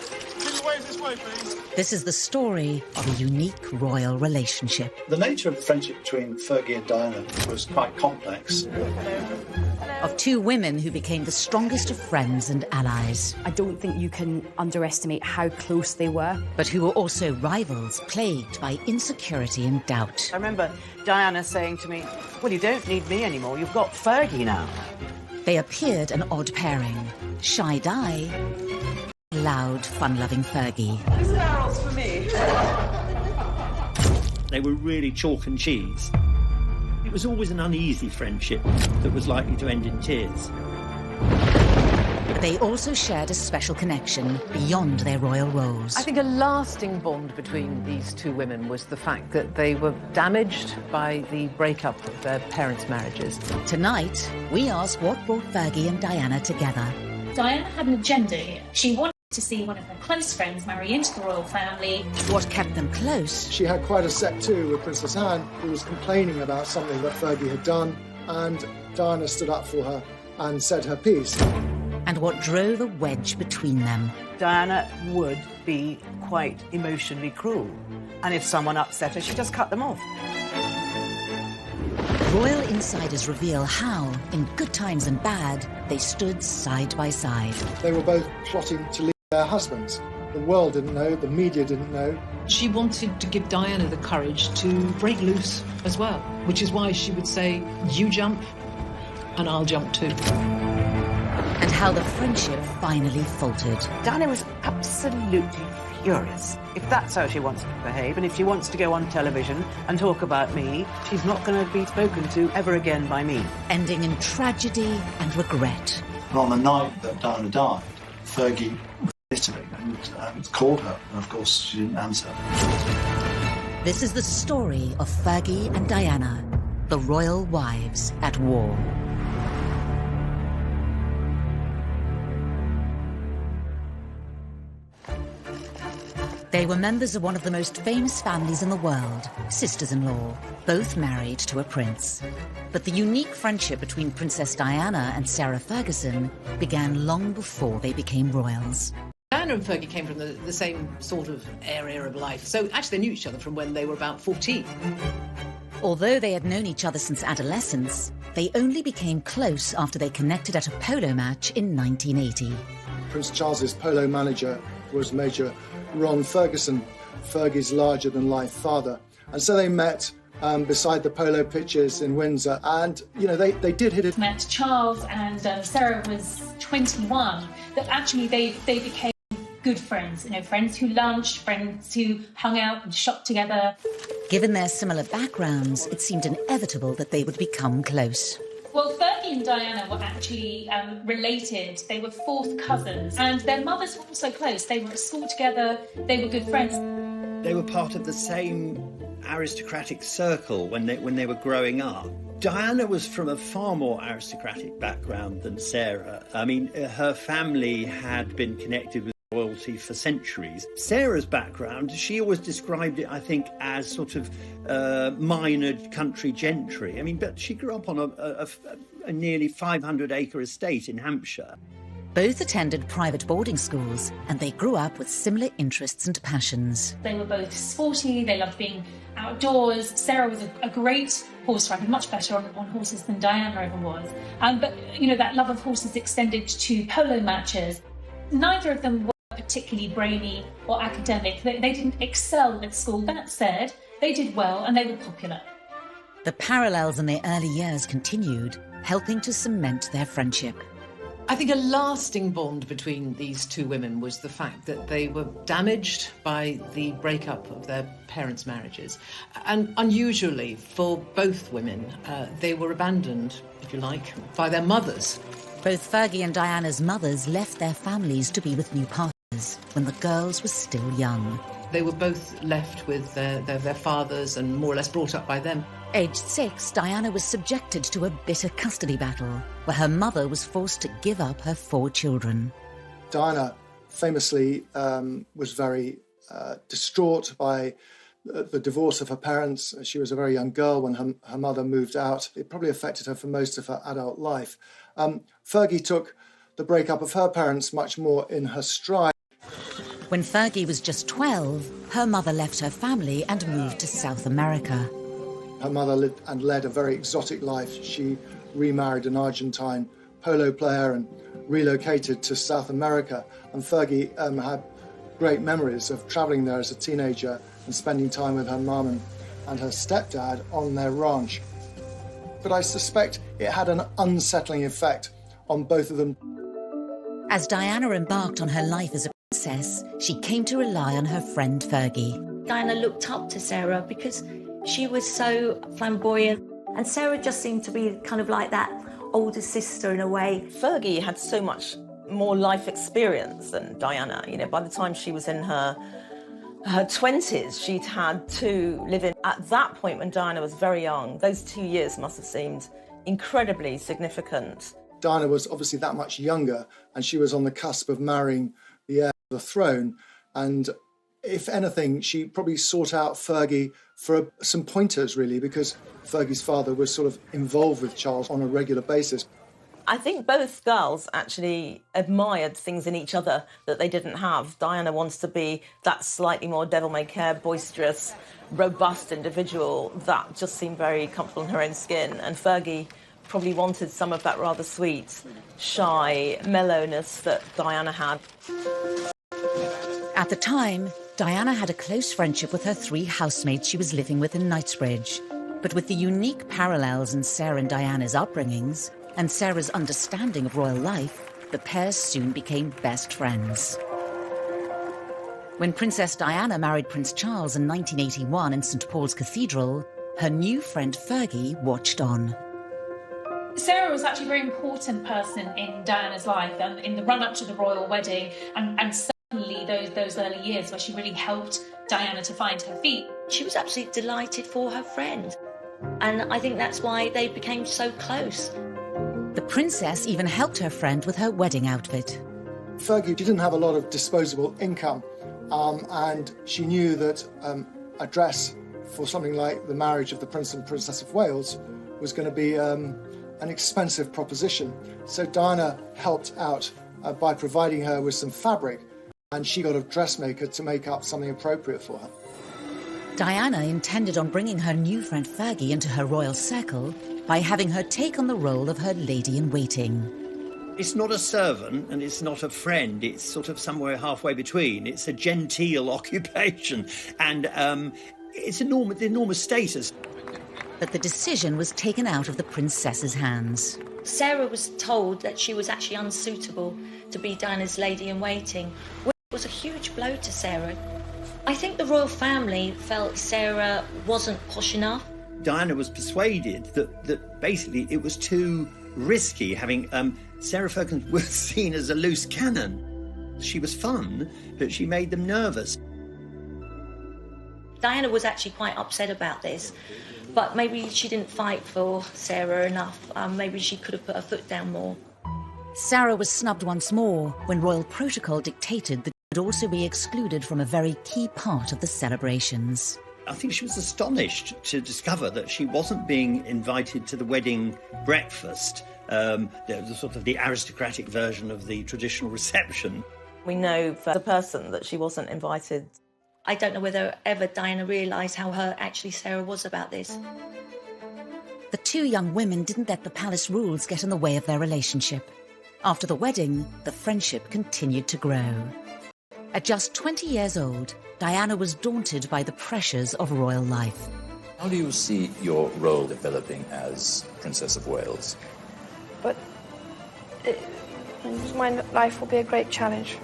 This way, please. This is the story of a unique royal relationship. The nature of the friendship between Fergie and Diana was quite complex. Of two women who became the strongest of friends and allies. I don't think you can underestimate how close they were. But who were also rivals, plagued by insecurity and doubt. I remember Diana saying to me, well, you don't need me anymore, you've got Fergie now. They appeared an odd pairing. Shy Di, loud, fun-loving Fergie. This barrel's for me. They were really chalk and cheese. It was always an uneasy friendship that was likely to end in tears. But they also shared a special connection beyond their royal roles. I think a lasting bond between these two women was the fact that they were damaged by the breakup of their parents' marriages. Tonight, we ask what brought Fergie and Diana together. Diana had an agenda here. She wanted to see one of her close friends marry into the royal family. What kept them close? She had quite a set too with Princess Anne, who was complaining about something that Fergie had done, and Diana stood up for her and said her piece. And what drove a wedge between them. Diana would be quite emotionally cruel. And if someone upset her, she'd just cut them off. Royal insiders reveal how, in good times and bad, they stood side by side. They were both plotting to leave their husbands. The world didn't know, the media didn't know. She wanted to give Diana the courage to break loose as well, which is why she would say, you jump, and I'll jump too. And how the friendship finally faltered. Diana was absolutely furious. If that's how she wants to behave, and if she wants to go on television and talk about me, she's not going to be spoken to ever again by me. Ending in tragedy and regret. And on the night that Diana died, Fergie was in Italy and called her, and of course she didn't answer. This is the story of Fergie and Diana, the royal wives at war. They were members of one of the most famous families in the world, sisters-in-law, both married to a prince. But the unique friendship between Princess Diana and Sarah Ferguson began long before they became royals. Diana and Fergie came from the same sort of area of life, so actually they knew each other from when they were about 14. Although they had known each other since adolescence, they only became close after they connected at a polo match in 1980. Prince Charles's polo manager was Major Ron Ferguson, Fergie's larger-than-life father. And so they met beside the polo pitches in Windsor, and, you know, they did hit it. Met Charles and Sarah was 21, that actually they became good friends, you know, friends who lunched, friends who hung out and shopped together. Given their similar backgrounds, it seemed inevitable that they would become close. Well, Fergie and Diana were actually related. They were fourth cousins, and their mothers were also close. They were at school together, they were good friends. They were part of the same aristocratic circle when they were growing up. Diana was from a far more aristocratic background than Sarah. I mean, her family had been connected with royalty for centuries. Sarah's background, she always described it, I think, as sort of minor country gentry. I mean, but she grew up on a nearly 500-acre estate in Hampshire. Both attended private boarding schools, and they grew up with similar interests and passions. They were both sporty, they loved being outdoors. Sarah was a great horse rider, much better on horses than Diana ever was. But, you know, that love of horses extended to polo matches. Neither of them were particularly brainy or academic. They didn't excel at school. That said, they did well and they were popular. The parallels in their early years continued, helping to cement their friendship. I think a lasting bond between these two women was the fact that they were damaged by the breakup of their parents' marriages. And unusually for both women, they were abandoned, if you like, by their mothers. Both Fergie and Diana's mothers left their families to be with new partners when the girls were still young. They were both left with their fathers and more or less brought up by them. Aged 6, Diana was subjected to a bitter custody battle where her mother was forced to give up her 4 children. Diana famously was very distraught by the divorce of her parents. She was a very young girl when her mother moved out. It probably affected her for most of her adult life. Fergie took the breakup of her parents much more in her stride. When Fergie was just 12, her mother left her family and moved to South America. Her mother lived and led a very exotic life. She remarried an Argentine polo player and relocated to South America. And Fergie had great memories of travelling there as a teenager and spending time with her mum and her stepdad on their ranch. But I suspect it had an unsettling effect on both of them. As Diana embarked on her life as a princess, she came to rely on her friend Fergie. Diana looked up to Sarah because she was so flamboyant, and Sarah just seemed to be kind of like that older sister in a way. Fergie had so much more life experience than Diana. You know, by the time she was in her 20s, she'd had to live in. At that point, when Diana was very young, those 2 years must have seemed incredibly significant. Diana was obviously that much younger, and she was on the cusp of marrying the heir to the throne. And if anything, she probably sought out Fergie for some pointers, really, because Fergie's father was sort of involved with Charles on a regular basis. I think both girls actually admired things in each other that they didn't have. Diana wants to be that slightly more devil-may-care, boisterous, robust individual that just seemed very comfortable in her own skin. And Fergie probably wanted some of that rather sweet, shy mellowness that Diana had. At the time, Diana had a close friendship with her 3 housemates she was living with in Knightsbridge. But with the unique parallels in Sarah and Diana's upbringings, and Sarah's understanding of royal life, the pair soon became best friends. When Princess Diana married Prince Charles in 1981 in St. Paul's Cathedral, her new friend Fergie watched on. Sarah was actually a very important person in Diana's life and in the run-up to the royal wedding, and certainly those early years where she really helped Diana to find her feet. She was absolutely delighted for her friend, and I think that's why they became so close. The princess even helped her friend with her wedding outfit. Fergie didn't have a lot of disposable income, and she knew that a dress for something like the marriage of the Prince and Princess of Wales was going to be an expensive proposition. So Diana helped out by providing her with some fabric, and she got a dressmaker to make up something appropriate for her. Diana intended on bringing her new friend Fergie into her royal circle by having her take on the role of her lady-in-waiting. It's not a servant and it's not a friend. It's sort of somewhere halfway between. It's a genteel occupation, and it's enormous status. But the decision was taken out of the princess's hands. Sarah was told that she was actually unsuitable to be Diana's lady-in-waiting, which was a huge blow to Sarah. I think the royal family felt Sarah wasn't posh enough. Diana was persuaded that basically it was too risky having Sarah Ferguson was seen as a loose cannon. She was fun, but she made them nervous. Diana was actually quite upset about this, but maybe she didn't fight for Sarah enough. Maybe she could have put her foot down more. Sarah was snubbed once more when royal protocol dictated that she would also be excluded from a very key part of the celebrations. I think she was astonished to discover that she wasn't being invited to the wedding breakfast, the sort of the aristocratic version of the traditional reception. We know for the person that she wasn't invited. I don't know whether ever Diana realised how hurt actually Sarah was about this. The 2 young women didn't let the palace rules get in the way of their relationship. After the wedding, the friendship continued to grow. At just 20 years old, Diana was daunted by the pressures of royal life. How do you see your role developing as Princess of Wales? But my life will be a great challenge.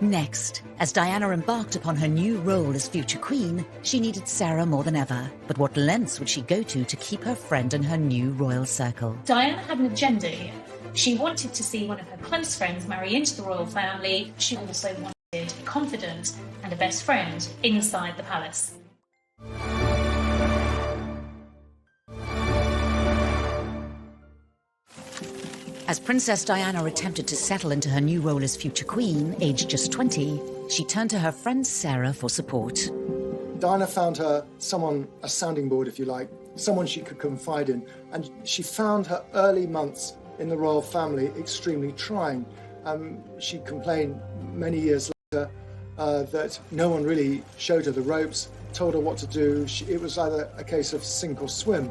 Next, as Diana embarked upon her new role as future queen, she needed Sarah more than ever. But what lengths would she go to keep her friend in her new royal circle? Diana had an agenda here. She wanted to see one of her close friends marry into the royal family. She also wanted a confidant and a best friend inside the palace. As Princess Diana attempted to settle into her new role as future queen, aged just 20, she turned to her friend Sarah for support. Diana found her someone, a sounding board, if you like, someone she could confide in, and she found her early months in the royal family extremely trying. She complained many years later that no one really showed her the ropes, told her what to do. It was either a case of sink or swim.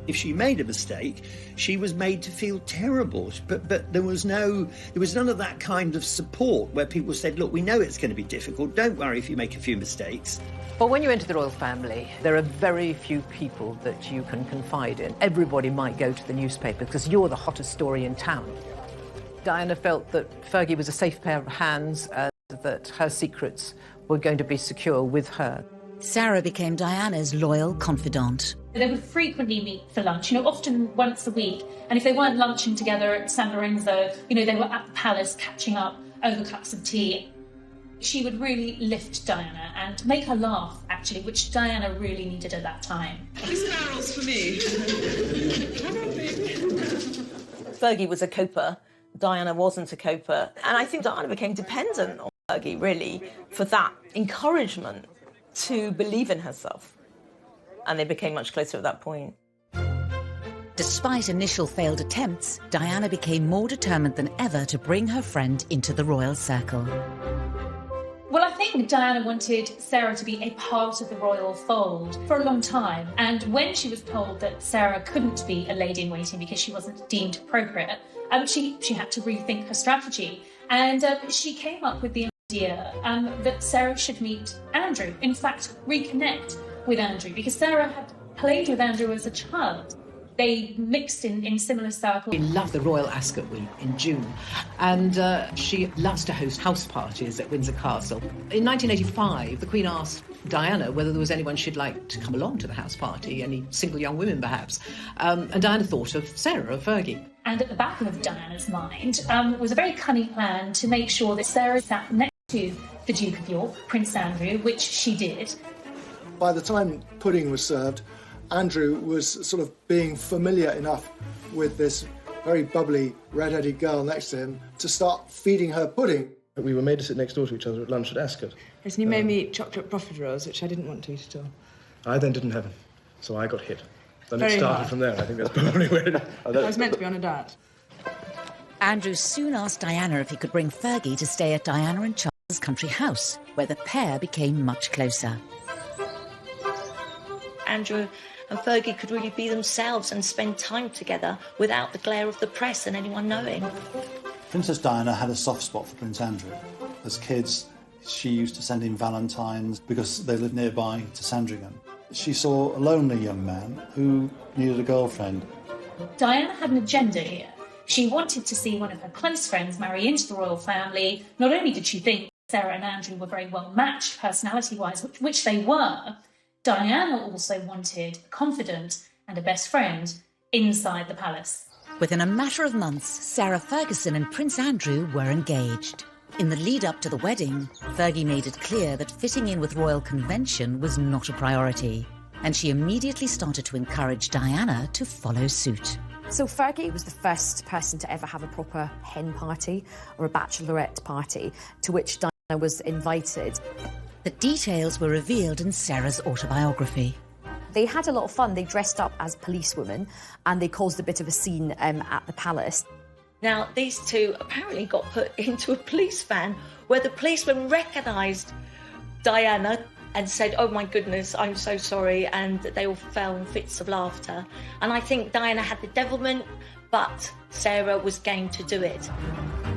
If she made a mistake, she was made to feel terrible. But there was none of that kind of support where people said, look, we know it's going to be difficult. Don't worry if you make a few mistakes. Well, when you enter the royal family, there are very few people that you can confide in. Everybody might go to the newspaper because you're the hottest story in town. Diana felt that Fergie was a safe pair of hands and that her secrets were going to be secure with her. Sarah became Diana's loyal confidant. They would frequently meet for lunch, often once a week. And if they weren't lunching together at San Lorenzo, they were at the palace catching up over cups of tea. She would really lift Diana and make her laugh, actually, which Diana really needed at that time. Sparrows for me. Fergie was a coper. Diana wasn't a coper. And I think Diana became dependent on Fergie, really, for that encouragement to believe in herself. And they became much closer at that point. Despite initial failed attempts, Diana became more determined than ever to bring her friend into the royal circle. Well, I think Diana wanted Sarah to be a part of the royal fold for a long time. And when she was told that Sarah couldn't be a lady-in-waiting because she wasn't deemed appropriate, she had to rethink her strategy. And she came up with the idea that Sarah should meet Andrew, in fact, reconnect with Andrew, because Sarah had played with Andrew as a child. They mixed in similar circles. She loved the Royal Ascot Week in June, and she loves to host house parties at Windsor Castle. In 1985, the Queen asked Diana whether there was anyone she'd like to come along to the house party, any single young women perhaps, and Diana thought of Sarah, of Fergie. And at the back of Diana's mind was a very cunning plan to make sure that Sarah sat next to the Duke of York, Prince Andrew, which she did. By the time pudding was served, Andrew was sort of being familiar enough with this very bubbly, red-headed girl next to him to start feeding her pudding. We were made to sit next door to each other at lunch at Ascot. Yes, and you made me eat chocolate profiteroles, which I didn't want to eat at all. I then didn't have them, so I got hit. Then Very it started hard. from there. I think that's probably where it... I was meant to be on a diet. Andrew soon asked Diana if he could bring Fergie to stay at Diana and Charles' country house, where the pair became much closer. Andrew and Fergie could really be themselves and spend time together without the glare of the press and anyone knowing. Princess Diana had a soft spot for Prince Andrew. As kids, she used to send him valentines because they lived nearby to Sandringham. She saw a lonely young man who needed a girlfriend. Diana had an agenda here. She wanted to see one of her close friends marry into the royal family. Not only did she think Sarah and Andrew were very well matched personality-wise, which they were, Diana also wanted a confidant and a best friend inside the palace. Within a matter of months, Sarah Ferguson and Prince Andrew were engaged. In the lead-up to the wedding, Fergie made it clear that fitting in with royal convention was not a priority, and she immediately started to encourage Diana to follow suit. So Fergie was the first person to ever have a proper hen party or a bachelorette party, to which Diana was invited. The details were revealed in Sarah's autobiography. They had a lot of fun. They dressed up as policewomen and they caused a bit of a scene at the palace. Now, these two apparently got put into a police van where the policeman recognised Diana and said, "Oh my goodness, I'm so sorry," and they all fell in fits of laughter. And I think Diana had the devilment, but Sarah was game to do it.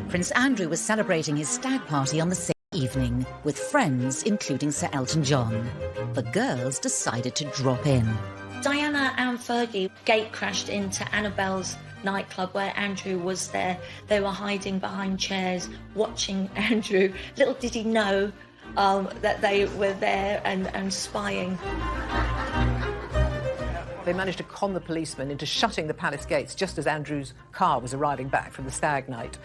Prince Andrew was celebrating his stag party on the same evening with friends, including Sir Elton John. The girls decided to drop in. Diana and Fergie gate crashed into Annabelle's nightclub where Andrew was there. They were hiding behind chairs, watching Andrew. Little did he know that they were there and spying. They managed to con the policeman into shutting the palace gates just as Andrew's car was arriving back from the stag night.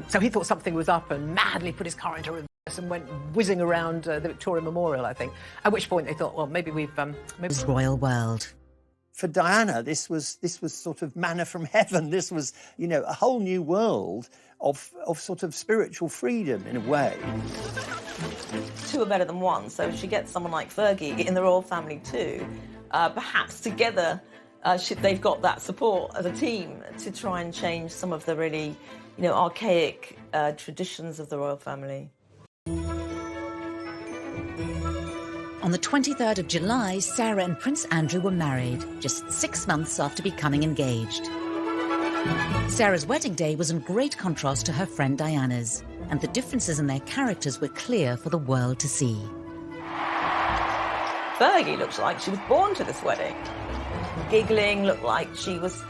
So he thought something was up and madly put his car into reverse and went whizzing around the Victoria Memorial, I think. At which point they thought, well, maybe we've... This royal world. For Diana, this was sort of manna from heaven. This was, a whole new world of sort of spiritual freedom in a way. Two are better than one, so if she gets someone like Fergie in the royal family too, perhaps together they've got that support as a team to try and change some of the really, archaic traditions of the royal family. On the 23rd of July, Sarah and Prince Andrew were married, just 6 months after becoming engaged. Sarah's wedding day was in great contrast to her friend Diana's, and the differences in their characters were clear for the world to see. Fergie looks like she was born to this wedding. Giggling, looked like she was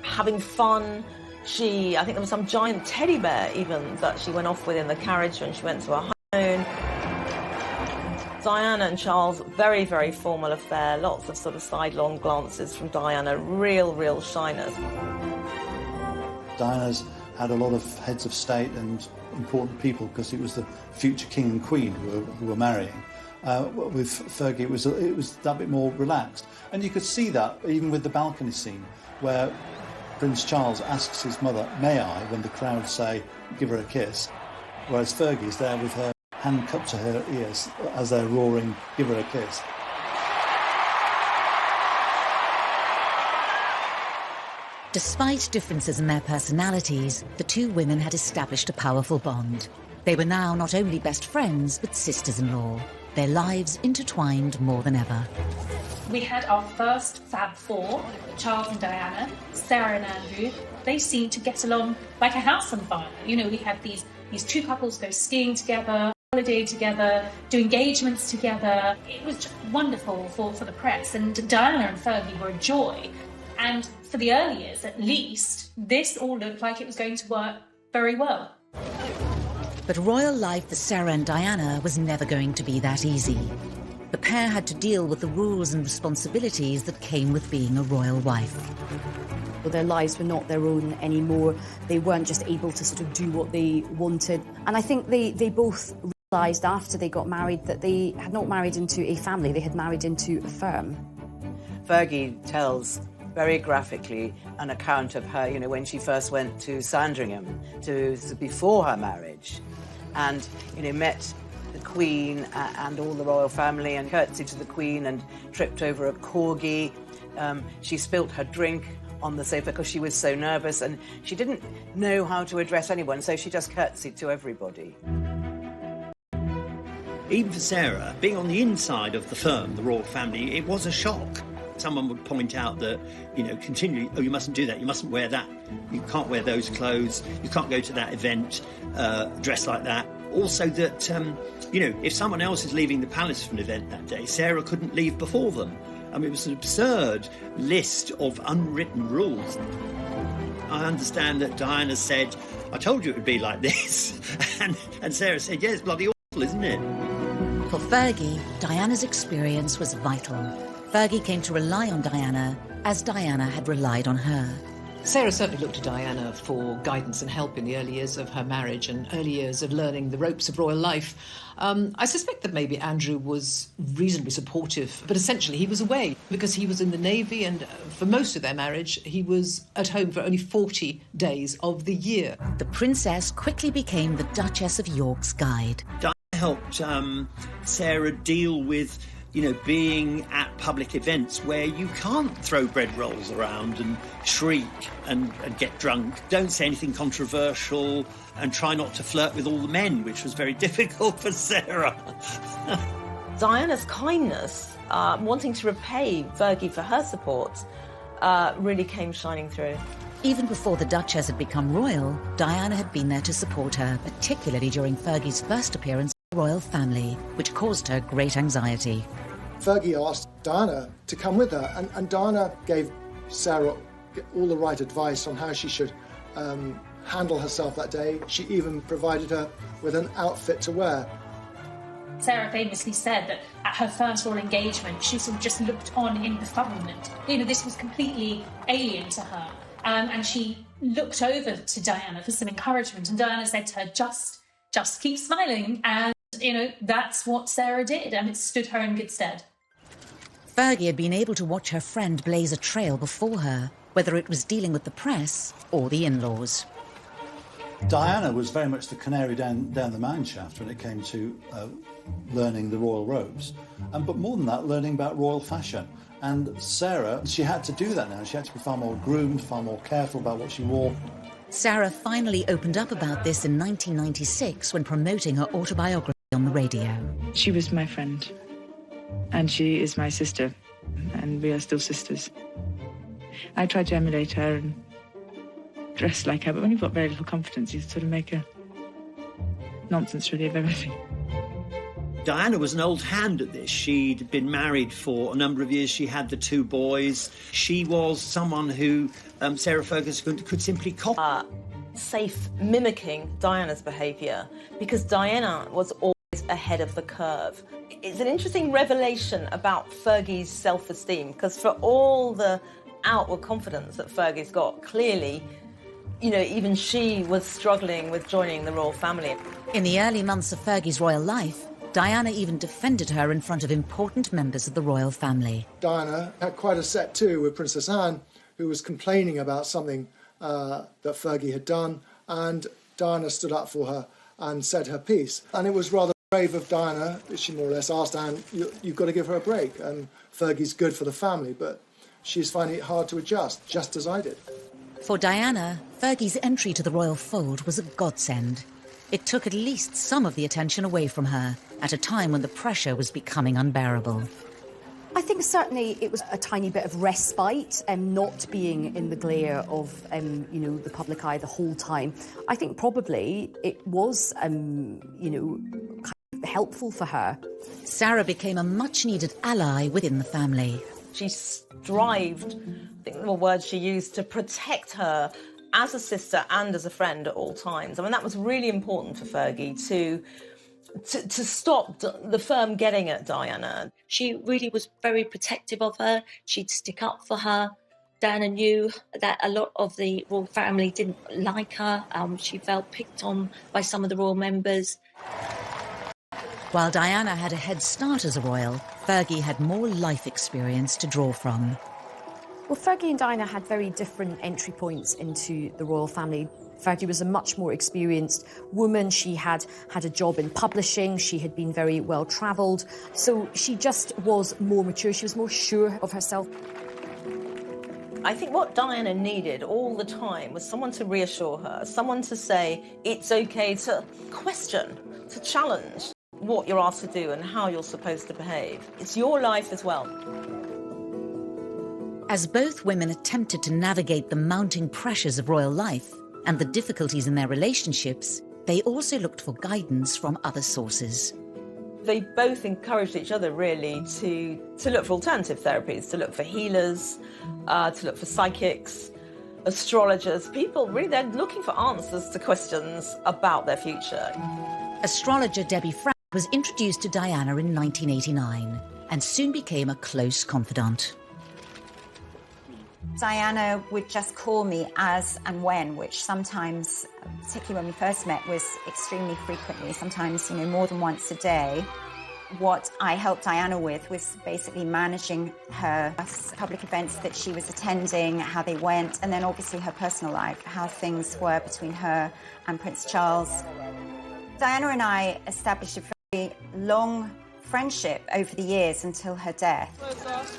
having fun. I think there was some giant teddy bear even that she went off with in the carriage when she went to her honeymoon. Diana and Charles, very, very formal affair. Lots of sort of sidelong glances from Diana, real shyness. Diana's had a lot of heads of state and important people because it was the future king and queen who were marrying. With Fergie, it was that bit more relaxed. And you could see that even with the balcony scene where Prince Charles asks his mother, "May I?" when the crowd say, "Give her a kiss," whereas Fergie's there with her hand cupped to her ears as they're roaring, "Give her a kiss." Despite differences in their personalities, the two women had established a powerful bond. They were now not only best friends, but sisters-in-law, their lives intertwined more than ever. We had our first Fab Four, Charles and Diana, Sarah and Andrew. They seemed to get along like a house on fire. You know, we had these two couples go skiing together, holiday together, do engagements together. It was just wonderful for the press, and Diana and Fergie were a joy. And for the early years, at least, this all looked like it was going to work very well. But royal life for Sarah and Diana was never going to be that easy. The pair had to deal with the rules and responsibilities that came with being a royal wife. Their lives were not their own anymore. They weren't just able to sort of do what they wanted. And I think they both realised after they got married that they had not married into a family, they had married into a firm. Fergie tells very graphically an account of her, you know, when she first went to Sandringham, before her marriage, and, you know, met the Queen and all the royal family and curtsied to the Queen and tripped over a corgi. She spilt her drink on the sofa because she was so nervous and she didn't know how to address anyone, so she just curtsied to everybody. Even for Sarah, being on the inside of the firm, the royal family, it was a shock. Someone would point out that, you know, continually, "Oh, you mustn't do that, you mustn't wear that, you can't wear those clothes, you can't go to that event dressed like that." Also that, you know, if someone else is leaving the palace for an event that day, Sarah couldn't leave before them. I mean, it was an absurd list of unwritten rules. I understand that Diana said, "I told you it would be like this," and Sarah said, "Yeah, it's bloody awful, isn't it?" For Fergie, Diana's experience was vital. Fergie came to rely on Diana as Diana had relied on her. Sarah certainly looked to Diana for guidance and help in the early years of her marriage and early years of learning the ropes of royal life. I suspect that maybe Andrew was reasonably supportive, but essentially he was away because he was in the Navy, and for most of their marriage he was at home for only 40 days of the year. The princess quickly became the Duchess of York's guide. Diana helped Sarah deal with, you know, being at public events where you can't throw bread rolls around and shriek and get drunk. Don't say anything controversial and try not to flirt with all the men, which was very difficult for Sarah. Diana's kindness, wanting to repay Fergie for her support, really came shining through. Even before the Duchess had become royal, Diana had been there to support her, particularly during Fergie's first appearance in the royal family, which caused her great anxiety. Fergie asked Diana to come with her, and Diana gave Sarah all the right advice on how she should handle herself that day. She even provided her with an outfit to wear. Sarah famously said that at her first royal engagement, she sort of just looked on in befuddlement. You know, this was completely alien to her. And she looked over to Diana for some encouragement, and Diana said to her, just keep smiling. And, you know, that's what Sarah did, and it stood her in good stead. Fergie had been able to watch her friend blaze a trail before her, whether it was dealing with the press or the in-laws. Diana was very much the canary down the mine shaft when it came to learning the royal robes, but more than that, learning about royal fashion. And Sarah, she had to do that now. She had to be far more groomed, far more careful about what she wore. Sarah finally opened up about this in 1996 when promoting her autobiography on the radio. She was my friend. And she is my sister, and we are still sisters. I try to emulate her and dress like her, but when you've got very little confidence, you sort of make a nonsense really of everything. Diana was an old hand at this. She'd been married for a number of years. She had the 2 boys. She was someone who Sarah Ferguson could simply copy. Safe mimicking Diana's behaviour, because Diana was always ahead of the curve. It's an interesting revelation about Fergie's self-esteem, because for all the outward confidence that Fergie's got, clearly, you know, even she was struggling with joining the royal family. In the early months of Fergie's royal life, Diana even defended her in front of important members of the royal family. Diana had quite a set too with Princess Anne, who was complaining about something that Fergie had done, and Diana stood up for her and said her piece. And it was rather brave of Diana. She more or less asked Anne, you've got to give her a break, and Fergie's good for the family, but she's finding it hard to adjust, just as I did. For Diana, Fergie's entry to the royal fold was a godsend. It took at least some of the attention away from her at a time when the pressure was becoming unbearable. I think certainly it was a tiny bit of respite, not being in the glare of, you know, the public eye the whole time. I think probably it was, you know, kind of helpful for her. Sarah became a much-needed ally within the family. She strived, I think the word she used, to protect her as a sister and as a friend at all times. I mean, that was really important for Fergie to stop the firm getting at Diana. She really was very protective of her. She'd stick up for her. Diana knew that a lot of the royal family didn't like her. She felt picked on by some of the royal members. While Diana had a head start as a royal, Fergie had more life experience to draw from. Well, Fergie and Diana had very different entry points into the royal family. Fergie was a much more experienced woman. She had a job in publishing. She had been very well travelled. So she just was more mature. She was more sure of herself. I think what Diana needed all the time was someone to reassure her, someone to say it's okay to question, to challenge what you're asked to do and how you're supposed to behave. It's your life as well. As both women attempted to navigate the mounting pressures of royal life and the difficulties in their relationships, they also looked for guidance from other sources. They both encouraged each other, really, to look for alternative therapies, to look for healers, to look for psychics, astrologers. People, really, they're looking for answers to questions about their future. Astrologer Debbie Frank was introduced to Diana in 1989 and soon became a close confidant. Diana would just call me as and when, which sometimes, particularly when we first met, was extremely frequently, sometimes, you know, more than once a day. What I helped Diana with was basically managing her public events that she was attending, how they went, and then obviously her personal life, how things were between her and Prince Charles. Diana and I established a very long friendship over the years until her death.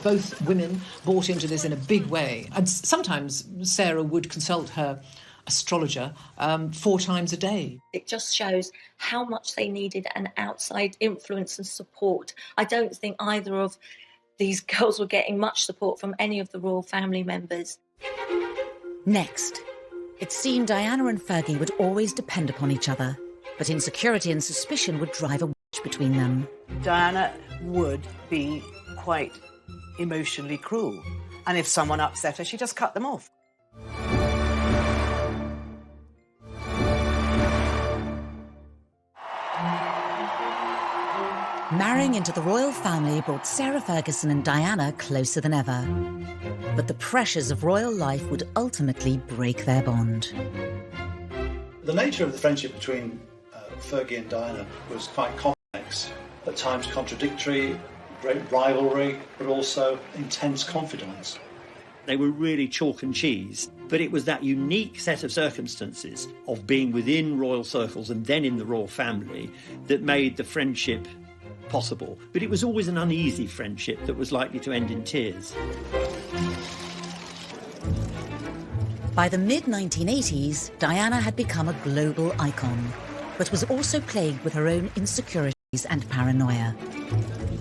Both women bought into this in a big way, and sometimes Sarah would consult her astrologer 4 times a day. It just shows how much they needed an outside influence and support. I don't think either of these girls were getting much support from any of the royal family members. Next, it seemed Diana and Fergie would always depend upon each other, but insecurity and suspicion would drive a wedge between them. Diana would be quite emotionally cruel, and if someone upset her, she just cut them off. Marrying into the royal family brought Sarah Ferguson and Diana closer than ever. But the pressures of royal life would ultimately break their bond. The nature of the friendship between Fergie and Diana was quite complex, at times contradictory, great rivalry, but also intense confidence. They were really chalk and cheese, but it was that unique set of circumstances of being within royal circles and then in the royal family that made the friendship possible. But it was always an uneasy friendship that was likely to end in tears. By the mid-1980s, Diana had become a global icon, but was also plagued with her own insecurities and paranoia.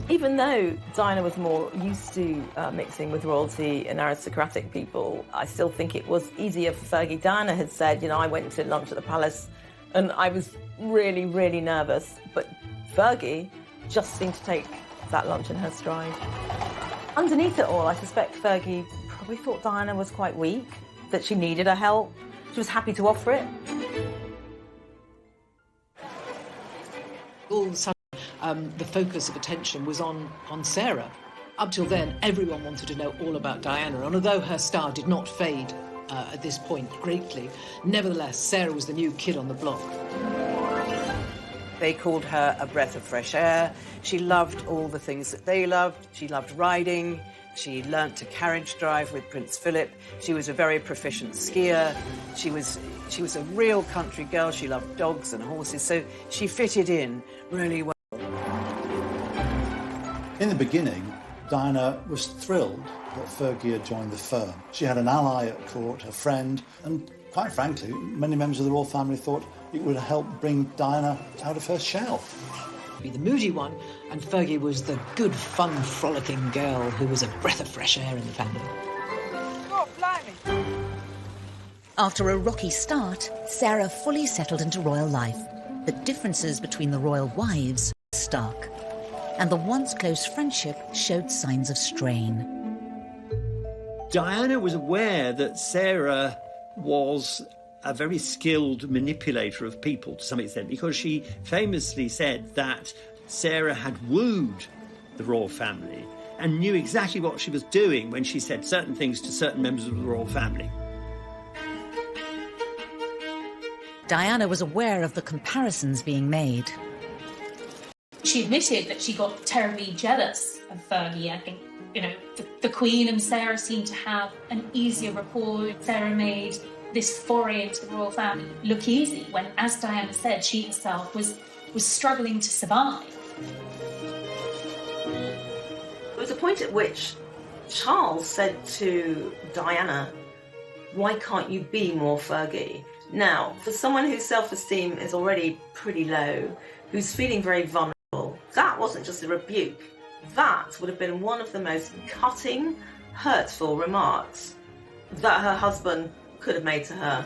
Even though Diana was more used to mixing with royalty and aristocratic people, I still think it was easier for Fergie. Diana had said, you know, I went to lunch at the palace and I was really, really nervous. But Fergie just seemed to take that lunch in her stride. Underneath it all, I suspect Fergie probably thought Diana was quite weak, that she needed her help. She was happy to offer it. All of a sudden, the focus of attention was on Sarah. Up till then, everyone wanted to know all about Diana, and although her star did not fade at this point greatly, nevertheless, Sarah was the new kid on the block. They called her a breath of fresh air. She loved all the things that they loved. She loved riding. She learnt to carriage drive with Prince Philip. She was a very proficient skier. She was a real country girl. She loved dogs and horses, so she fitted in really well. In the beginning, Diana was thrilled that Fergie had joined the firm. She had an ally at court, a friend, and quite frankly, many members of the royal family thought it would help bring Diana out of her shell. Be the moody one, and Fergie was the good, fun, frolicking girl who was a breath of fresh air in the family. Oh, blimey. After a rocky start, Sarah fully settled into royal life. The differences between the royal wives were stark, and the once close friendship showed signs of strain. Diana was aware that Sarah was a very skilled manipulator of people to some extent, because she famously said that Sarah had wooed the royal family and knew exactly what she was doing when she said certain things to certain members of the royal family. Diana was aware of the comparisons being made. She admitted that she got terribly jealous of Fergie. I think, you know, the Queen and Sarah seemed to have an easier rapport. Sarah made this foray into the royal family look easy when, as Diana said, she herself was struggling to survive. There was a point at which Charles said to Diana, "Why can't you be more Fergie?" Now, for someone whose self-esteem is already pretty low, who's feeling very vulnerable, that wasn't just a rebuke. That would have been one of the most cutting, hurtful remarks that her husband could have made to her.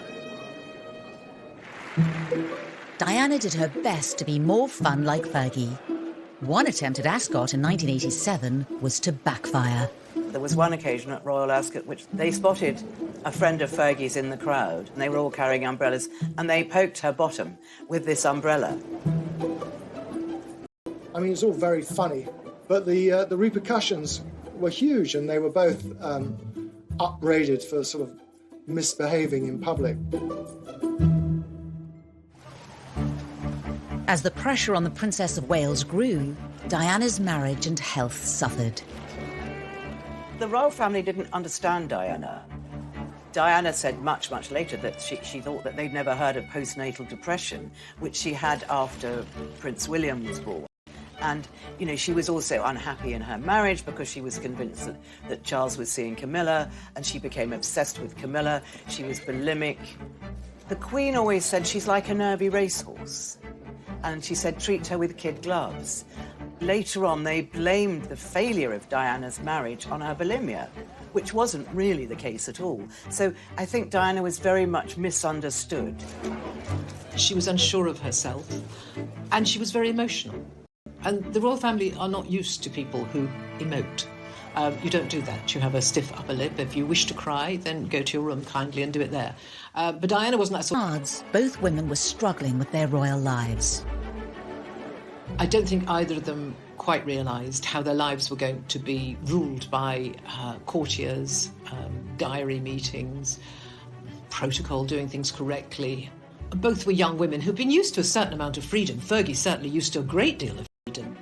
Diana did her best to be more fun like Fergie. One attempt at Ascot in 1987 was to backfire. There was one occasion at Royal Ascot which they spotted a friend of Fergie's in the crowd, and they were all carrying umbrellas, and they poked her bottom with this umbrella. I mean, it's all very funny, but the repercussions were huge, and they were both upbraided for sort of misbehaving in public. As the pressure on the Princess of Wales grew, Diana's marriage and health suffered. The royal family didn't understand Diana. Diana said much, much later that she thought that they'd never heard of postnatal depression, which she had after Prince William was born. And, you know, she was also unhappy in her marriage because she was convinced that Charles was seeing Camilla, and she became obsessed with Camilla. She was bulimic. The Queen always said she's like a nervy racehorse. And she said, treat her with kid gloves. Later on, they blamed the failure of Diana's marriage on her bulimia, which wasn't really the case at all. So I think Diana was very much misunderstood. She was unsure of herself, and she was very emotional. And the royal family are not used to people who emote. You don't do that. You have a stiff upper lip. If you wish to cry, then go to your room kindly and do it there. But Diana wasn't that sort of... Both women were struggling with their royal lives. I don't think either of them quite realised how their lives were going to be ruled by courtiers, diary meetings, protocol, doing things correctly. Both were young women who'd been used to a certain amount of freedom. Fergie certainly used to a great deal of freedom.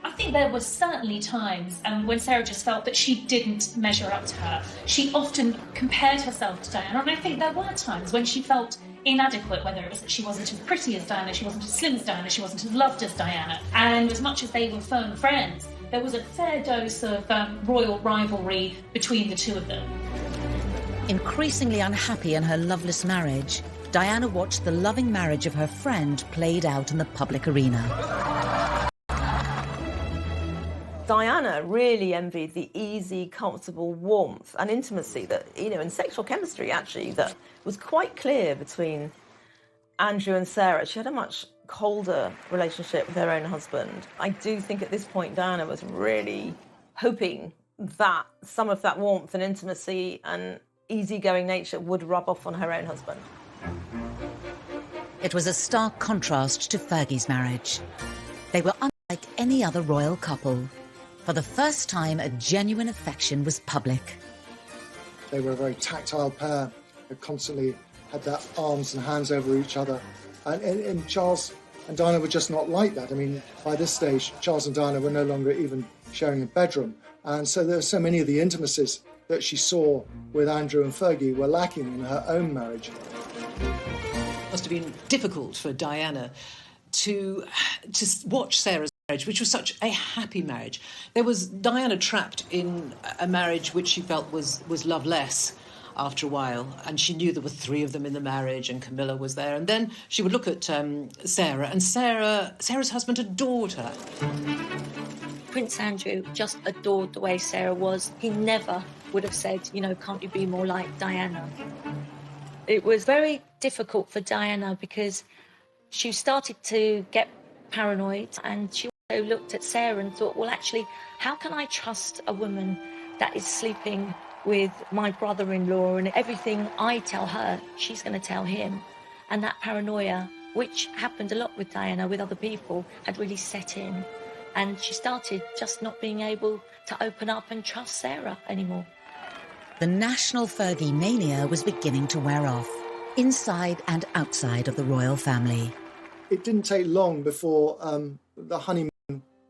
I think there were certainly times when Sarah just felt that she didn't measure up to her. She often compared herself to Diana, and I think there were times when she felt inadequate, whether it was that she wasn't as pretty as Diana, she wasn't as slim as Diana, she wasn't as loved as Diana. And as much as they were firm friends, there was a fair dose of royal rivalry between the two of them. Increasingly unhappy in her loveless marriage, Diana watched the loving marriage of her friend played out in the public arena. Diana really envied the easy, comfortable warmth and intimacy that, and sexual chemistry, actually, that was quite clear between Andrew and Sarah. She had a much colder relationship with her own husband. I do think at this point Diana was really hoping that some of that warmth and intimacy and easygoing nature would rub off on her own husband. It was a stark contrast to Fergie's marriage. They were unlike any other royal couple. For the first time, a genuine affection was public. They were a very tactile pair. They constantly had their arms and hands over each other. And Charles and Diana were just not like that. I mean, by this stage, Charles and Diana were no longer even sharing a bedroom. And so there were so many of the intimacies that she saw with Andrew and Fergie were lacking in her own marriage. It must have been difficult for Diana to watch Sarah's marriage, which was such a happy marriage. There was Diana trapped in a marriage which she felt was loveless after a while, and she knew there were 3 of them in the marriage, and Camilla was there. And then she would look at Sarah, and Sarah's husband adored her. Prince Andrew just adored the way Sarah was. He never would have said, can't you be more like Diana? It was very difficult for Diana because she started to get paranoid, and she also looked at Sarah and thought, well, actually, how can I trust a woman that is sleeping with my brother-in-law, and everything I tell her, she's going to tell him? And that paranoia, which happened a lot with Diana, with other people, had really set in. And she started just not being able to open up and trust Sarah anymore. The national Fergie mania was beginning to wear off, inside and outside of the royal family. It didn't take long before the honeymoon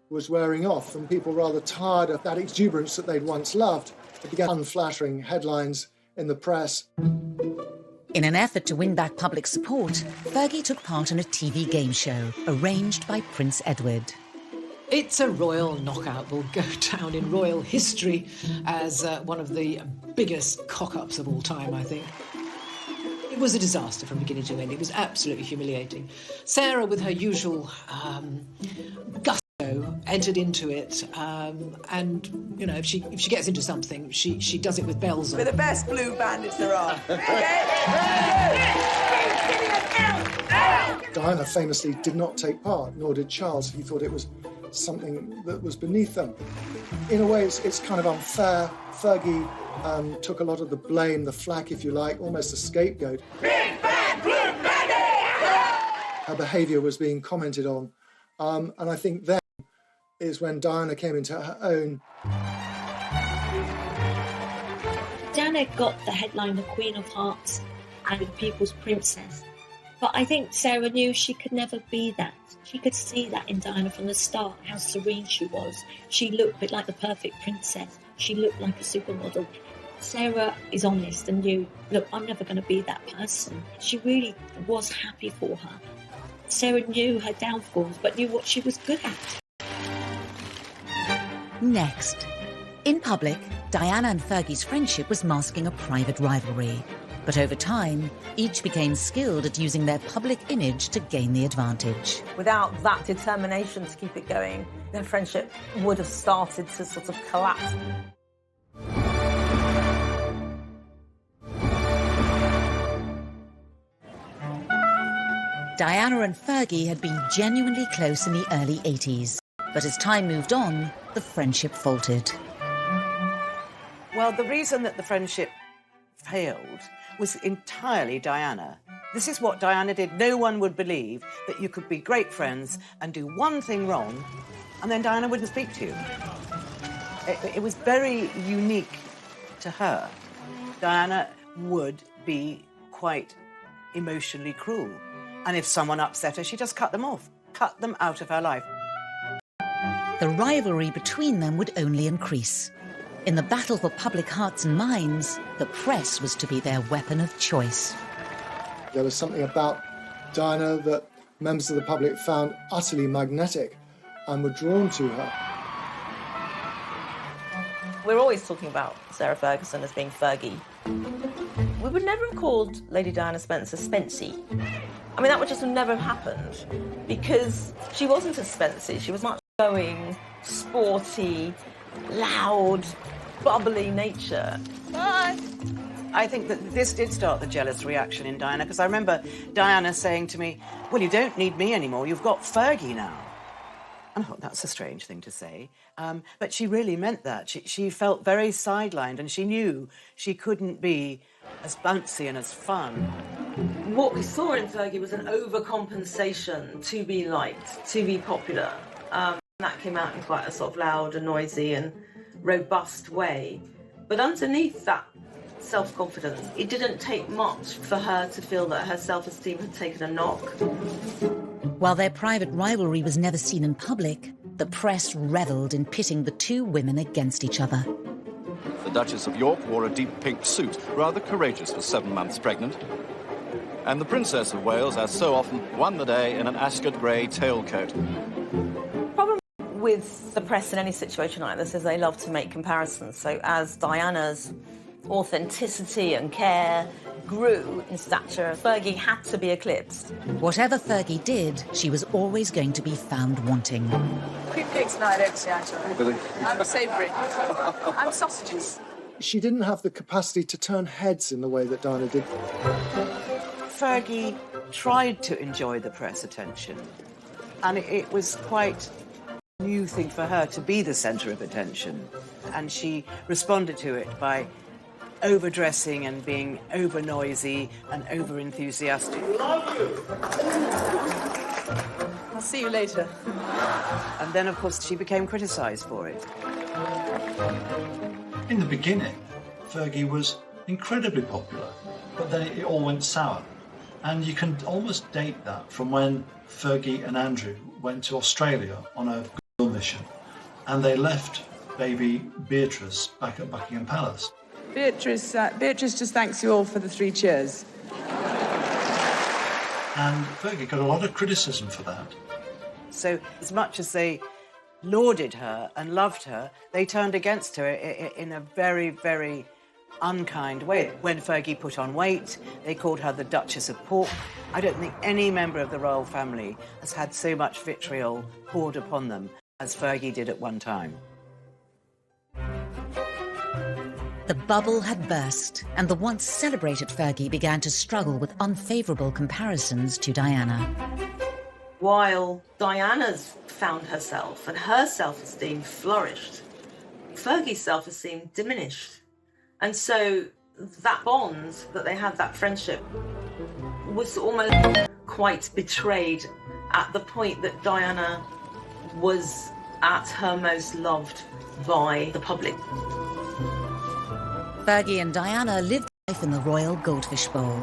was wearing off, and people rather tired of that exuberance that they'd once loved. It began unflattering headlines in the press. In an effort to win back public support, Fergie took part in a TV game show arranged by Prince Edward. It's a royal knockout, will go down in royal history as one of the biggest cock-ups of all time, I think. It was a disaster from beginning to end. It was absolutely humiliating. Sarah, with her usual gusto, entered into it, and if she gets into something, she does it with bells on. We're the best blue bandits there are. Diana famously did not take part, nor did Charles. He thought it was something that was beneath them. In a way, it's kind of unfair. Fergie took a lot of the blame, the flack, if you like, almost a scapegoat. Big bad blue bandit! Her behaviour was being commented on, and I think then is when Diana came into her own. Diana got the headline The Queen of Hearts and the People's Princess. But I think Sarah knew she could never be that. She could see that in Diana from the start, how serene she was. She looked a bit like the perfect princess. She looked like a supermodel. Sarah is honest and knew, look, I'm never going to be that person. She really was happy for her. Sarah knew her downfalls, but knew what she was good at. Next. In public, Diana and Fergie's friendship was masking a private rivalry. But over time, each became skilled at using their public image to gain the advantage. Without that determination to keep it going, their friendship would have started to sort of collapse. Diana and Fergie had been genuinely close in the early 80s. But as time moved on, the friendship faltered. Well, the reason that the friendship failed was entirely Diana. This is what Diana did. No one would believe that you could be great friends and do one thing wrong, and then Diana wouldn't speak to you. It was very unique to her. Diana would be quite emotionally cruel, and if someone upset her, she just cut them off, cut them out of her life. The rivalry between them would only increase. In the battle for public hearts and minds, the press was to be their weapon of choice. There was something about Diana that members of the public found utterly magnetic and were drawn to her. We're always talking about Sarah Ferguson as being Fergie. We would never have called Lady Diana Spencer Spency. I mean, that would just have never happened because she wasn't a Spency. She was much going, sporty, loud, bubbly nature. I think that this did start the jealous reaction in Diana, because I remember Diana saying to me, well, you don't need me anymore, you've got Fergie now. And I thought, that's a strange thing to say. But she really meant that. She felt very sidelined, and she knew she couldn't be as bouncy and as fun. What we saw in Fergie was an overcompensation to be liked, to be popular. That came out in quite a sort of loud and noisy and robust way. But underneath that self-confidence, it didn't take much for her to feel that her self-esteem had taken a knock. While their private rivalry was never seen in public, the press revelled in pitting the two women against each other. The Duchess of York wore a deep pink suit, rather courageous for 7 months pregnant. And the Princess of Wales, as so often, won the day in an Ascot grey tailcoat. Problem with the press in any situation like this is they love to make comparisons. So as Diana's authenticity and care grew in stature, Fergie had to be eclipsed. Whatever Fergie did, she was always going to be found wanting. Cream cakes and I don't see actually. I'm savoury. I'm sausages. She didn't have the capacity to turn heads in the way that Diana did. Fergie tried to enjoy the press attention, and it was quite a new thing for her to be the centre of attention. And she responded to it by overdressing and being over noisy and over enthusiastic. Love you. I'll see you later. And then, of course, she became criticised for it. In the beginning, Fergie was incredibly popular, but then it all went sour. And you can almost date that from when Fergie and Andrew went to Australia on a goodwill mission, and they left baby Beatrice back at Buckingham Palace. Beatrice just thanks you all for the 3 cheers. And Fergie got a lot of criticism for that. So as much as they lauded her and loved her, they turned against her in a very, very unkind way. When Fergie put on weight, they called her the Duchess of Pork. I don't think any member of the royal family has had so much vitriol poured upon them as Fergie did at one time. The bubble had burst, and the once celebrated Fergie began to struggle with unfavourable comparisons to Diana. While Diana's found herself and her self-esteem flourished, Fergie's self-esteem diminished. And so that bond that they had, that friendship, was almost quite betrayed at the point that Diana was at her most loved by the public. Fergie and Diana lived life in the Royal Goldfish Bowl.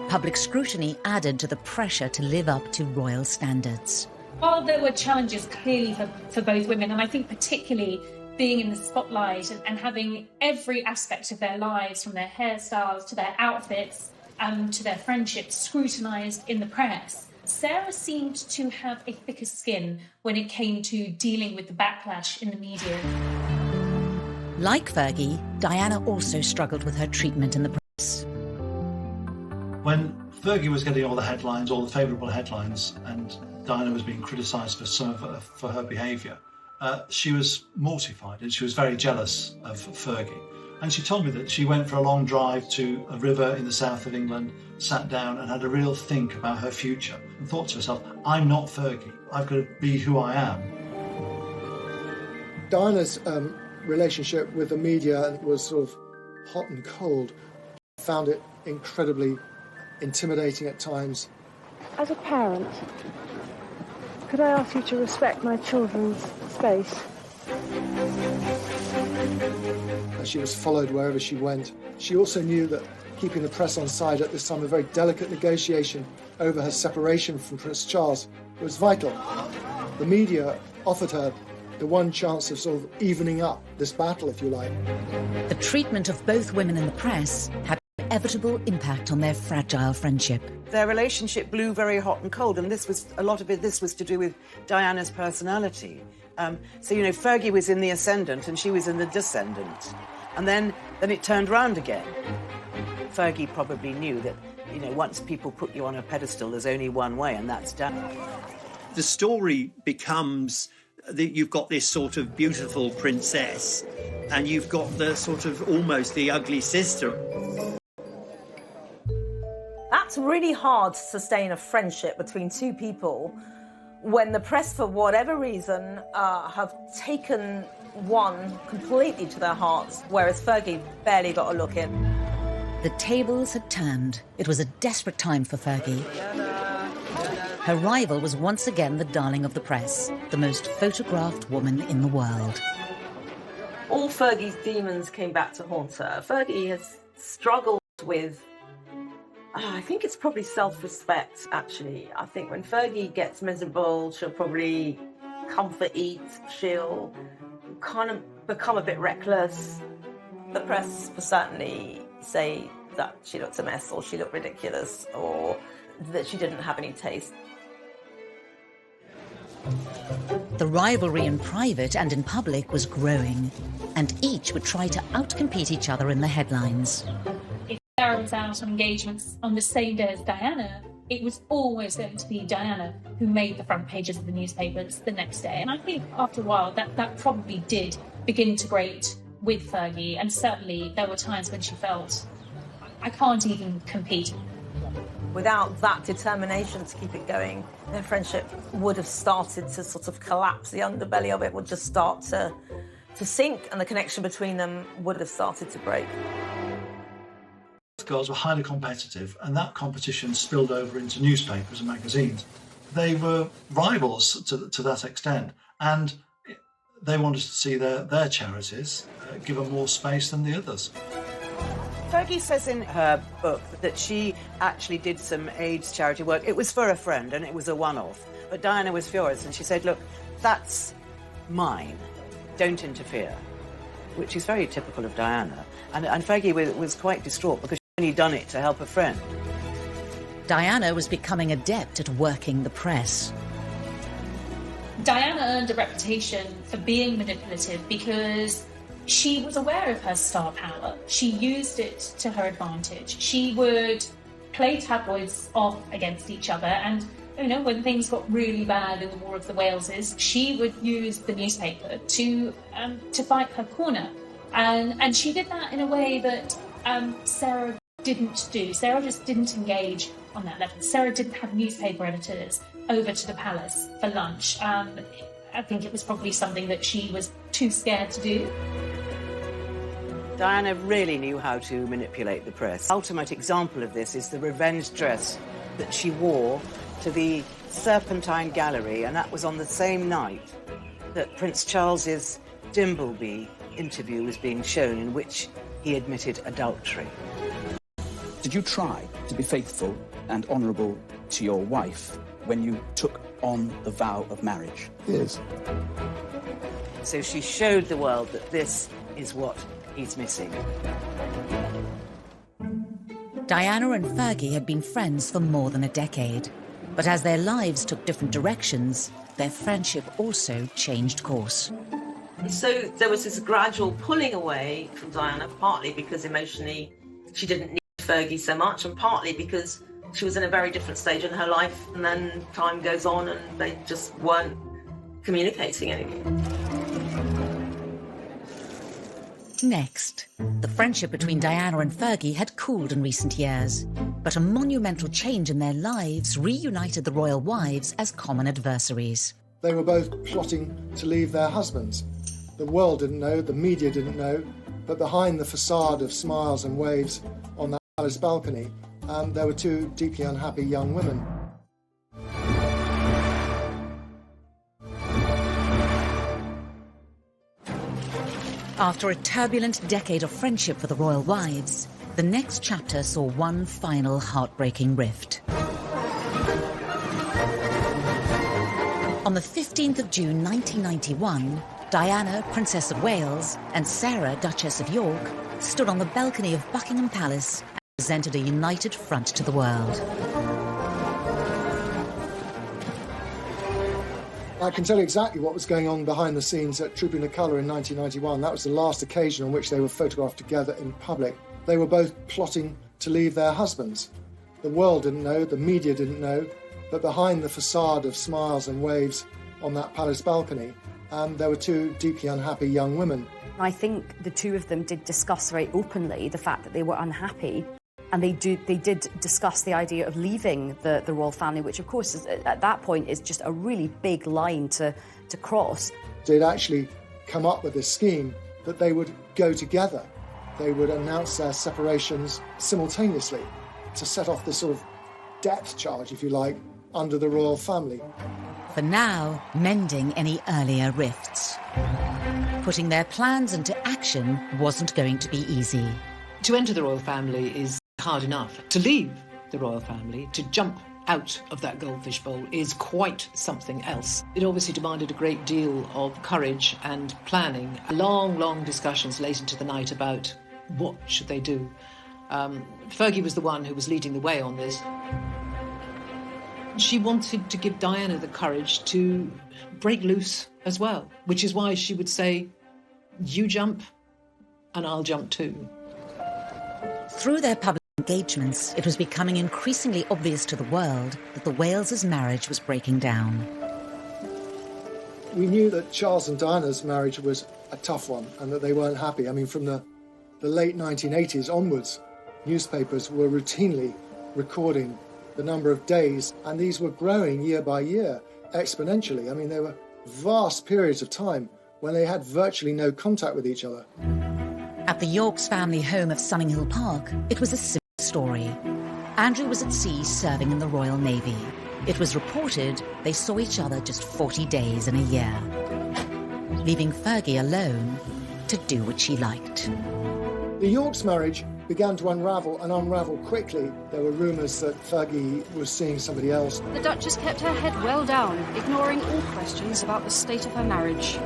Public scrutiny added to the pressure to live up to royal standards. While there were challenges clearly for both women, and I think particularly being in the spotlight and having every aspect of their lives, from their hairstyles to their outfits to their friendships, scrutinised in the press, Sarah seemed to have a thicker skin when it came to dealing with the backlash in the media. Like Fergie, Diana also struggled with her treatment in the press. When Fergie was getting all the headlines, all the favourable headlines, and Diana was being criticised for her behaviour, she was mortified and she was very jealous of Fergie. And she told me that she went for a long drive to a river in the south of England, sat down and had a real think about her future and thought to herself, I'm not Fergie, I've got to be who I am. Diana's relationship with the media was sort of hot and cold. I found it incredibly intimidating at times. As a parent, could I ask you to respect my children's space? She was followed wherever she went. She also knew that keeping the press on side at this time, a very delicate negotiation over her separation from Prince Charles, was vital. The media offered her the one chance of sort of evening up this battle, if you like. The treatment of both women in the press had an inevitable impact on their fragile friendship. Their relationship blew very hot and cold, and a lot of it was to do with Diana's personality. So, you know, Fergie was in the ascendant and she was in the descendant. And then it turned round again. Fergie probably knew that, you know, once people put you on a pedestal, there's only one way, and that's down. The story becomes You've got this sort of beautiful princess, and you've got the sort of almost the ugly sister. That's really hard to sustain a friendship between two people when the press, for whatever reason, have taken one completely to their hearts, whereas Fergie barely got a look in. The tables had turned. It was a desperate time for Fergie. Her rival was once again the darling of the press, the most photographed woman in the world. All Fergie's demons came back to haunt her. Fergie has struggled with, I think it's probably self-respect, actually. I think when Fergie gets miserable, she'll probably comfort eat, she'll kind of become a bit reckless. The press will certainly say that she looks a mess, or she looked ridiculous, or that she didn't have any taste. The rivalry in private and in public was growing, and each would try to outcompete each other in the headlines. If Sarah was out on engagements on the same day as Diana, it was always going to be Diana who made the front pages of the newspapers the next day. And I think after a while that probably did begin to grate with Fergie, and certainly there were times when she felt, I can't even compete. Without that determination to keep it going, their friendship would have started to sort of collapse. The underbelly of it would just start to sink, and the connection between them would have started to break. Both girls were highly competitive, and that competition spilled over into newspapers and magazines. They were rivals to that extent, and they wanted to see their charities given more space than the others. Fergie says in her book that she actually did some AIDS charity work. It was for a friend and it was a one-off. But Diana was furious and she said, look, that's mine. Don't interfere. Which is very typical of Diana. And Fergie was quite distraught because she'd only done it to help a friend. Diana was becoming adept at working the press. Diana earned a reputation for being manipulative because she was aware of her star power. She used it to her advantage. She would play tabloids off against each other, and when things got really bad in the War of the Waleses, she would use the newspaper to fight her corner. And she did that in a way that Sarah didn't do. Sarah just didn't engage on that level. Sarah didn't have newspaper editors over to the palace for lunch. I think it was probably something that she was too scared to do. Diana really knew how to manipulate the press. The ultimate example of this is the revenge dress that she wore to the Serpentine Gallery, and that was on the same night that Prince Charles's Dimbleby interview was being shown, in which he admitted adultery. Did you try to be faithful and honourable to your wife when you took on the vow of marriage? Yes. So she showed the world that this is what he's missing. Diana and Fergie had been friends for more than a decade. But as their lives took different directions, their friendship also changed course. So there was this gradual pulling away from Diana, partly because emotionally she didn't need Fergie so much, and partly because she was in a very different stage in her life, and then time goes on and they just weren't communicating anymore. Next, the friendship between Diana and Fergie had cooled in recent years, but a monumental change in their lives reunited the royal wives as common adversaries. They were both plotting to leave their husbands. The world didn't know, the media didn't know, but behind the facade of smiles and waves on that palace balcony, there were two deeply unhappy young women. After a turbulent decade of friendship for the royal wives, the next chapter saw one final heartbreaking rift. On the 15th of June 1991, Diana, Princess of Wales, and Sarah, Duchess of York, stood on the balcony of Buckingham Palace and presented a united front to the world. I can tell you exactly what was going on behind the scenes at Tribune of Colour in 1991. That was the last occasion on which they were photographed together in public. They were both plotting to leave their husbands. The world didn't know, the media didn't know, but behind the facade of smiles and waves on that palace balcony, There were two deeply unhappy young women. I think the two of them did discuss very openly the fact that they were unhappy, and they did discuss the idea of leaving the royal family, which of course is, at that point is just a really big line to cross. They'd actually come up with this scheme that they would go together. They would announce their separations simultaneously to set off this sort of depth charge, if you like, under the royal family. For now, mending any earlier rifts. Putting their plans into action wasn't going to be easy. To enter the royal family is hard enough. To leave the royal family, to jump out of that goldfish bowl, is quite something else. It obviously demanded a great deal of courage and planning. Long discussions late into the night about what should they do. Fergie was the one who was leading the way on this. She wanted to give Diana the courage to break loose as well, which is why she would say, you jump and I'll jump too. Through their public engagements, it was becoming increasingly obvious to the world that the Wales' marriage was breaking down. We knew that Charles and Diana's marriage was a tough one and that they weren't happy. I mean, from the late 1980s onwards, newspapers were routinely recording the number of days, and these were growing year by year, exponentially. I mean, there were vast periods of time when they had virtually no contact with each other. At the Yorks family home of Sunninghill Park, it was a similar story. Andrew was at sea serving in the Royal Navy. It was reported they saw each other just 40 days in a year, leaving Fergie alone to do what she liked. The Yorks marriage began to unravel quickly. There were rumours that Fergie was seeing somebody else. The Duchess kept her head well down, ignoring all questions about the state of her marriage.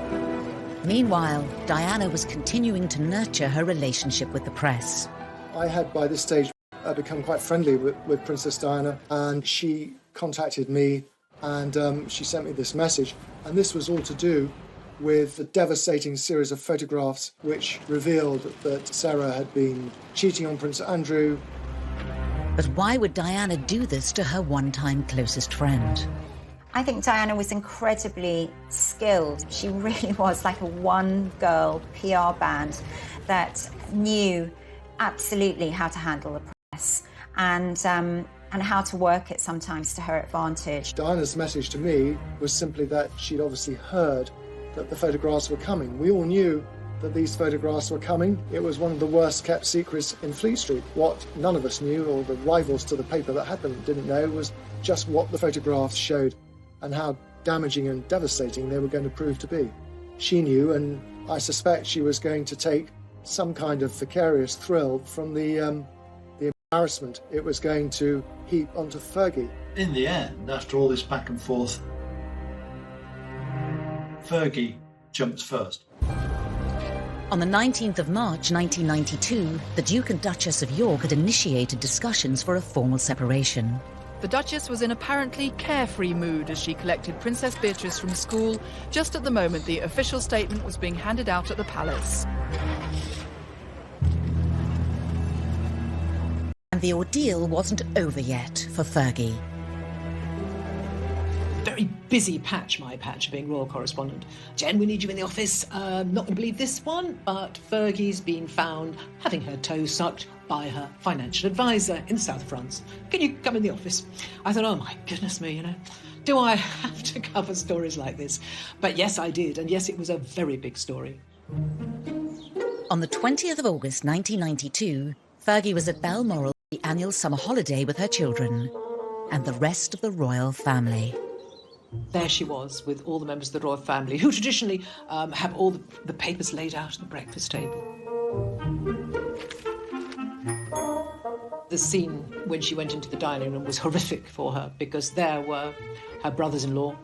Meanwhile, Diana was continuing to nurture her relationship with the press. I had, by this stage, become quite friendly with Princess Diana, and she contacted me and she sent me this message. And this was all to do with the devastating series of photographs which revealed that Sarah had been cheating on Prince Andrew. But why would Diana do this to her one-time closest friend? I think Diana was incredibly skilled. She really was like a one-girl PR band that knew absolutely how to handle the press and how to work it sometimes to her advantage. Diana's message to me was simply that she'd obviously heard that the photographs were coming. We all knew that these photographs were coming. It was one of the worst kept secrets in Fleet Street. What none of us knew, or the rivals to the paper that had them didn't know, was just what the photographs showed and how damaging and devastating they were going to prove to be. She knew, and I suspect she was going to take some kind of vicarious thrill from the embarrassment it was going to heap onto Fergie. In the end, after all this back and forth, Fergie jumped first. On the 19th of March 1992, the Duke and Duchess of York had initiated discussions for a formal separation. The Duchess was in apparently carefree mood as she collected Princess Beatrice from school, just at the moment the official statement was being handed out at the palace. And the ordeal wasn't over yet for Fergie. Very busy patch, my patch, being royal correspondent. Jen, we need you in the office. Not going to believe this one, but Fergie's been found having her toe sucked by her financial advisor in South France. Can you come in the office? I thought, oh my goodness me, do I have to cover stories like this? But yes, I did, and yes, it was a very big story. On the 20th of August 1992, Fergie was at Balmoral for the annual summer holiday with her children and the rest of the royal family. There she was with all the members of the royal family, who traditionally have all the papers laid out at the breakfast table. The scene when she went into the dining room was horrific for her, because there were her brothers-in-law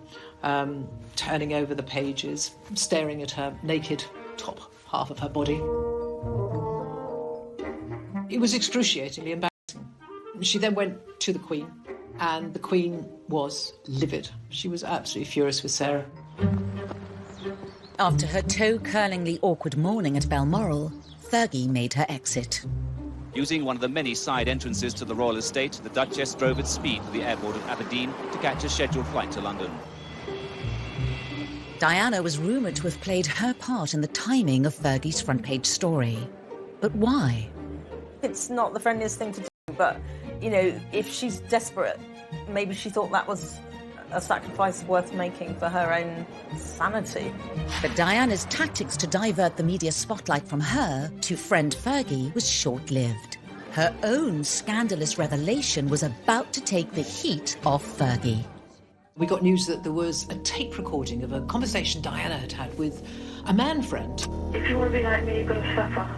turning over the pages, staring at her naked top half of her body. It was excruciatingly embarrassing. She then went to the Queen, and the Queen was livid. She was absolutely furious with Sarah. After her toe-curlingly awkward morning at Balmoral, Fergie made her exit. Using one of the many side entrances to the royal estate, the Duchess drove at speed to the airport of Aberdeen to catch a scheduled flight to London. Diana was rumoured to have played her part in the timing of Fergie's front-page story. But why? It's not the friendliest thing to do, but, you know, if she's desperate, maybe she thought that was a sacrifice worth making for her own sanity. But Diana's tactics to divert the media spotlight from her to friend Fergie was short-lived. Her own scandalous revelation was about to take the heat off Fergie. We got news that there was a tape recording of a conversation Diana had had with a man friend. If you want to be like me, you've got to suffer.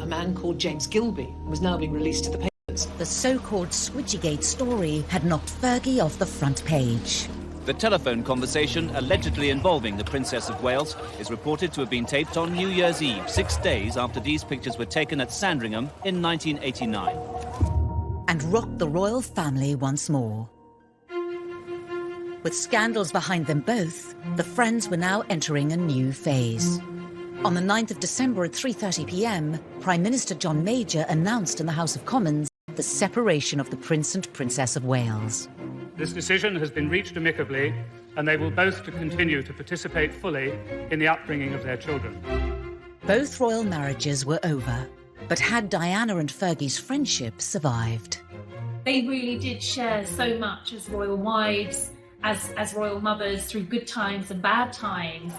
A man called James Gilby was now being released to the papers. The so-called Squidgygate story had knocked Fergie off the front page. The telephone conversation allegedly involving the Princess of Wales is reported to have been taped on New Year's Eve, 6 days after these pictures were taken at Sandringham in 1989. And rocked the royal family once more. With scandals behind them both, the friends were now entering a new phase. On the 9th of December at 3:30 p.m, Prime Minister John Major announced in the House of Commons the separation of the Prince and Princess of Wales. This decision has been reached amicably, and they will both continue to participate fully in the upbringing of their children. Both royal marriages were over, but had Diana and Fergie's friendship survived? They really did share so much as royal wives, as royal mothers, through good times and bad times.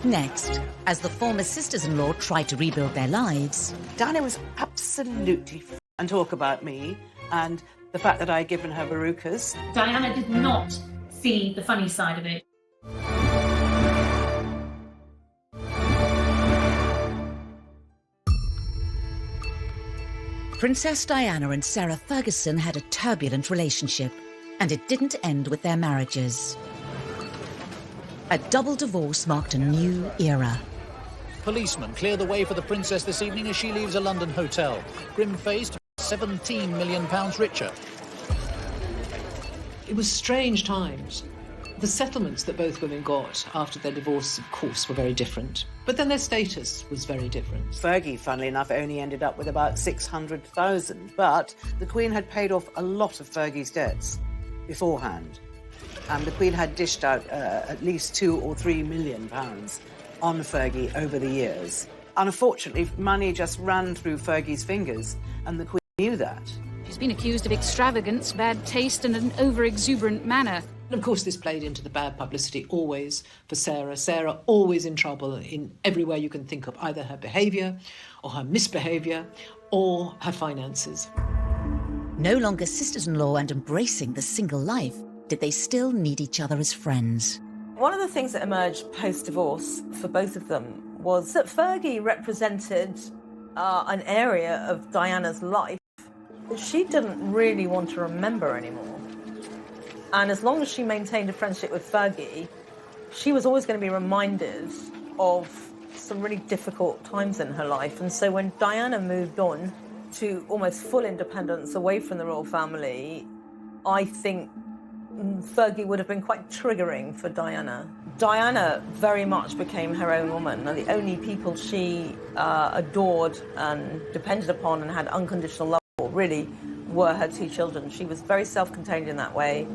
Next, as the former sisters-in-law tried to rebuild their lives, Diana was absolutely and talk about me and the fact that I had given her verrucas. Diana did not see the funny side of it. Princess Diana and Sarah Ferguson had a turbulent relationship, and it didn't end with their marriages. A double divorce marked a new era. Policemen clear the way for the princess this evening as she leaves a London hotel, grim-faced, £17 million richer. It was strange times. The settlements that both women got after their divorce, of course, were very different. But then their status was very different. Fergie, funnily enough, only ended up with about 600,000, but the Queen had paid off a lot of Fergie's debts beforehand. And the Queen had dished out at least £2 or £3 million on Fergie over the years. Unfortunately, money just ran through Fergie's fingers, and the Queen knew that. She's been accused of extravagance, bad taste, and an over-exuberant manner. And of course, this played into the bad publicity always for Sarah. Sarah always in trouble in every way you can think of, either her behaviour or her misbehaviour or her finances. No longer sisters-in-law and embracing the single life, did they still need each other as friends? One of the things that emerged post-divorce for both of them was that Fergie represented an area of Diana's life that she didn't really want to remember anymore. And as long as she maintained a friendship with Fergie, she was always going to be reminded of some really difficult times in her life. And so when Diana moved on to almost full independence away from the royal family, I think Fergie would have been quite triggering for Diana. Diana very much became her own woman, and the only people she adored and depended upon and had unconditional love for really were her two children. She was very self-contained in that way.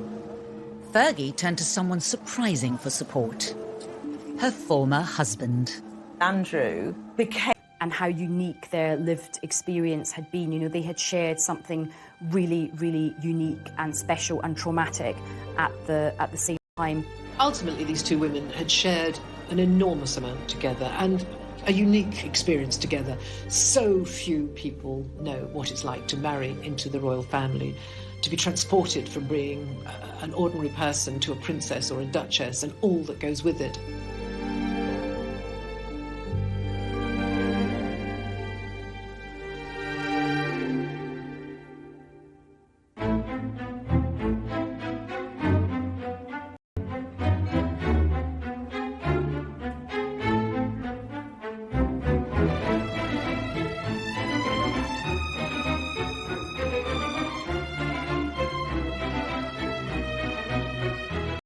Fergie turned to someone surprising for support. Her former husband. Andrew became... And how unique their lived experience had been. You know, they had shared something really, really unique and special and traumatic at the same time. Ultimately, these two women had shared an enormous amount together and a unique experience together. So few people know what it's like to marry into the royal family, to be transported from being an ordinary person to a princess or a duchess and all that goes with it.